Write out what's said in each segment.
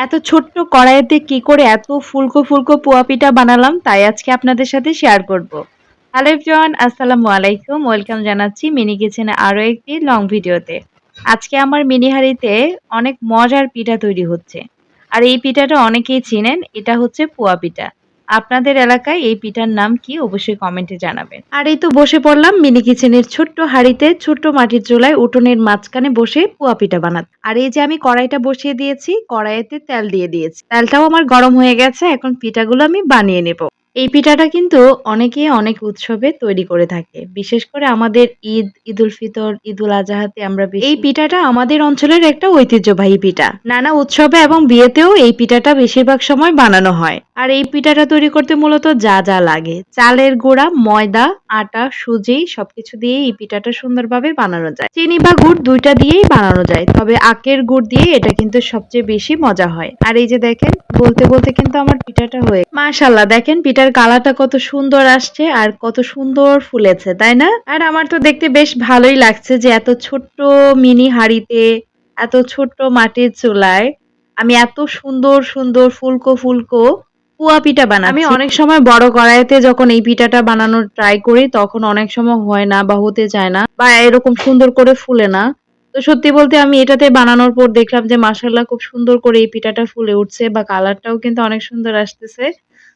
এত ছোট্ট কড়াইতে কি করে এত ফুলকো ফুলকো পোয়া পিঠা বানালাম তাই আজকে আপনাদের সাথে শেয়ার করব। হ্যালো এভরিওয়ান, আসসালামু আলাইকুম। ওয়েলকাম জানাচ্ছি মিনি কিচেনে আরো একটি লং ভিডিওতে। আজকে আমার মিনি হাঁড়িতে অনেক মজার পিঠা তৈরি হচ্ছে। আর এই পিঠাটা অনেকেই চিনেন, এটা হচ্ছে পোয়া পিঠা। আপনাদের এলাকায় এই পিঠার নাম কি অবশ্যই কমেন্টে জানাবেন। আর এই তো বসে পড়লাম মিনি কিচেনের ছোট্ট হাঁড়িতে, ছোট্ট মাটির চুলায় উঠোনের মাঝখানে বসে পোয়া পিঠা বানাতে। আর এই যে আমি কড়াইটা বসিয়ে দিয়েছি, কড়াইতে তেল দিয়ে দিয়েছি। তেলটাও আমার গরম হয়ে গেছে, এখন পিঠাগুলো আমি বানিয়ে নেব। এই পিঠাটা কিন্তু অনেকেই অনেক উৎসবে তৈরি করে থাকে। বিশেষ করে আমাদের ঈদ, ঈদুল ফিতর, ঈদুল আজহাতে আমরা এই পিঠাটা আমাদের অঞ্চলের একটা ঐতিহ্যবাহী পিঠা। নানা উৎসবে এবং বিয়েতেও এই পিঠাটা বেশিরভাগ সময় বানানো হয়। আর এই পিঠাটা তৈরি করতে মূলত যা যা লাগে, চালের গুঁড়া, ময়দা, আটা, সুজি সবকিছু দিয়ে এই পিঠাটা সুন্দরভাবে বানানো যায়। চিনি বা গুড় দুইটা দিয়েই বানানো যায়, তবে আখের গুড় দিয়ে এটা কিন্তু সবচেয়ে বেশি মজা হয়। আর এই যে দেখেন, বলতে বলতে কিন্তু আমার পিঠাটা হয়ে মাশাআল্লাহ, দেখেন পিঠার কালারটা কত সুন্দর আসছে আর কত সুন্দর ফুলেছে, তাই না? আর আমার তো দেখতে বেশ ভালোই লাগছে যে এত ছোট্ট মিনি হাঁড়িতে, এত ছোট্ট মাটির চুলায় আমি এত সুন্দর সুন্দর ফুলকো ফুলকো পুয়া পিঠা বানাচ্ছি। আমি অনেক সময় বড় কড়াইতে যখন এই পিঠাটা বানানোর ট্রাই করি তখন অনেক সময় হয় না বা হতে চায় না বা এরকম সুন্দর করে ফুলে না। তো সত্যি বলতে আমি এটাতে বানানোর পর দেখলাম যে মাশাআল্লাহ খুব সুন্দর করে এই পিঠাটা ফুলে উঠছে বা কালারটাও কিন্তু অনেক সুন্দর আসতেছে।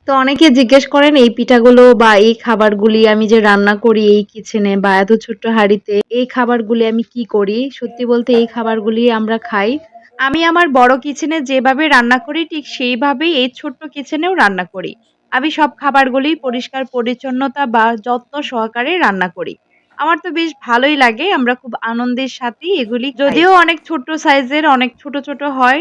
তো অনেকে জিজ্ঞেস করেন এই পিঠাগুলো বা এই খাবারগুলি আমি যে রান্না করি এই কিচেনে বা এত ছোট্ট হাঁড়িতে, এই খাবারগুলি আমি কি করি? সত্যি বলতে এই খাবারগুলি আমরা খাই। আমি আমার বড় কিচেনে যেভাবে রান্না করি ঠিক সেইভাবেই এই ছোট্ট কিচেনেও রান্না করি। আমি সব খাবারগুলি পরিষ্কার পরিচ্ছন্নতা বা যত্ন সহকারে রান্না করি। আমার তো বেশ ভালোই লাগে। আমরা খুব আনন্দের সাথেই এগুলি খাই। যদিও অনেক ছোট্ট সাইজের, অনেক ছোট, ছোট হয়,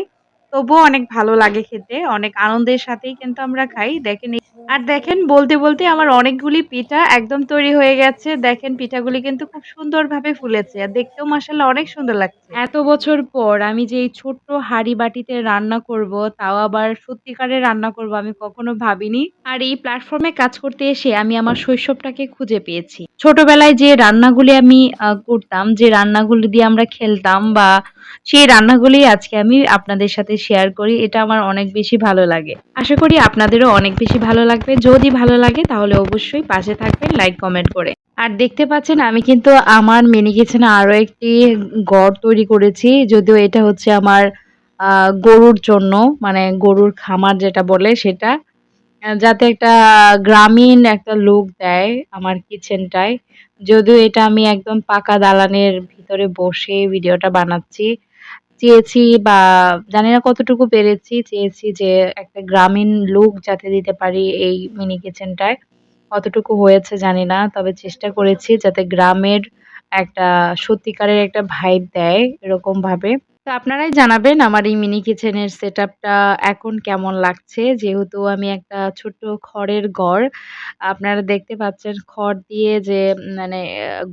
তবুও অনেক ভালো লাগে খেতে। অনেক আনন্দের সাথেই কিন্তু আমরা খাই। দেখেন আর দেখেন বলতে, বলতে আমার অনেকগুলি পিঠা একদম তৈরি হয়ে গেছে। দেখেন পিঠাগুলি কিন্তু খুব সুন্দরভাবে ফুলেছে। আর দেখতেও মাশাআল্লাহ অনেক সুন্দর লাগছে। এত বছর পর আমি যে এই ছোট্ট হাঁড়ি-বাটিতে রান্না করব, তাও আবার সত্যিকারের রান্না করব আমি কখনো ভাবিনি। আর এই প্ল্যাটফর্মে কাজ করতে এসে আমি আমার শৈশবটাকে খুঁজে পেয়েছি। ছোটবেলায় যে রান্নাগুলি আমি করতাম, যে রান্নাগুলি দিয়ে আমরা খেলতাম বা সেই রান্নাগুলি আজকে আমি আপনাদের সাথে শেয়ার করি। এটা আমার অনেক বেশি ভালো লাগে। আশা করি আপনাদেরও অনেক বেশি ভালো লাগবে। যদি ভালো লাগে তাহলে অবশ্যই পাশে থাকবেন লাইক কমেন্ট করে। আর দেখতে পাচ্ছেন আমি কিন্তু আমার মিনি কিচেনে আরো একটি ঘর তৈরি করেছি। যদিও এটা হচ্ছে আমার গরুর জন্য, মানে গরুর খামার যেটা বলে সেটা। যাতে একটা গ্রামীণ একটা লুক দেয় আমার কিচেনটায়। যদিও এটা আমি একদম পাকা দালানের ভিতরে বসে ভিডিওটা বানাচ্ছি। চেয়েছি বা জানি না কতটুকু পেরেছি, চেয়েছি যে একটা গ্রামীণ লুক যাতে দিতে পারি এই মিনি কিচেনটায়। কতটুকু হয়েছে জানি না। তবে চেষ্টা করেছি যাতে গ্রামের একটা সত্যিকারের একটা ভাইব দেয় এরকমভাবে। তো আপনারাই জানাবেন আমার এই মিনি কিচেনের সেটআপটা এখন কেমন লাগছে। যেহেতু আমি একটা ছোট্ট খড়ের ঘর, আপনারা দেখতে পাচ্ছেন খড় দিয়ে যে মানে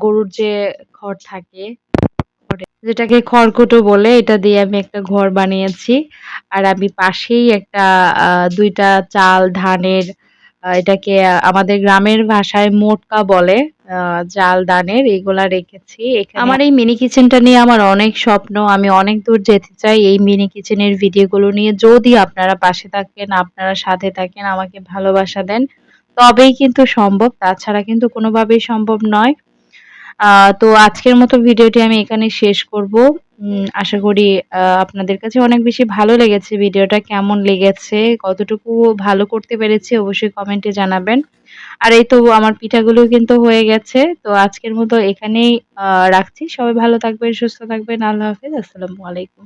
গরুর যে খড় থাকে, যেটাকে খড়কুটো বলে, এটা দিয়ে আমি একটা ঘর বানিয়েছি। আর আমি পাশেই একটা ২ টা চাল, ধানের, এটাকে আমাদের গ্রামের ভাষায় মোটকা বলে, চাল, ধানের এগুলা রেখেছি। এখানে আমার এই মিনি কিচেনটা নিয়ে আমার অনেক স্বপ্ন। আমি অনেক দূর যেতে চাই এই মিনি কিচেনের ভিডিওগুলো নিয়ে। যদি আপনারা পাশে থাকেন, আপনারা সাথে থাকেন, আমাকে ভালোবাসা দেন, তবেই কিন্তু সম্ভব। তাছাড়া কিন্তু কোনোভাবেই সম্ভব নয়। তো আজকের মতো ভিডিওটি আমি এখানেই শেষ করব। আশা করি আপনাদের কাছে অনেক বেশি ভালো লেগেছে। ভিডিওটা কেমন লেগেছে, কতটুকু ভালো করতে পেরেছি অবশ্যই কমেন্টে জানাবেন। আর এই তো আমার পিঠাগুলো কিন্তু হয়ে গেছে। তো আজকের মতো এখানেই রাখছি। সবাই ভালো থাকবেন, সুস্থ থাকবেন। আল্লাহ হাফেজ। আসসালামু আলাইকুম।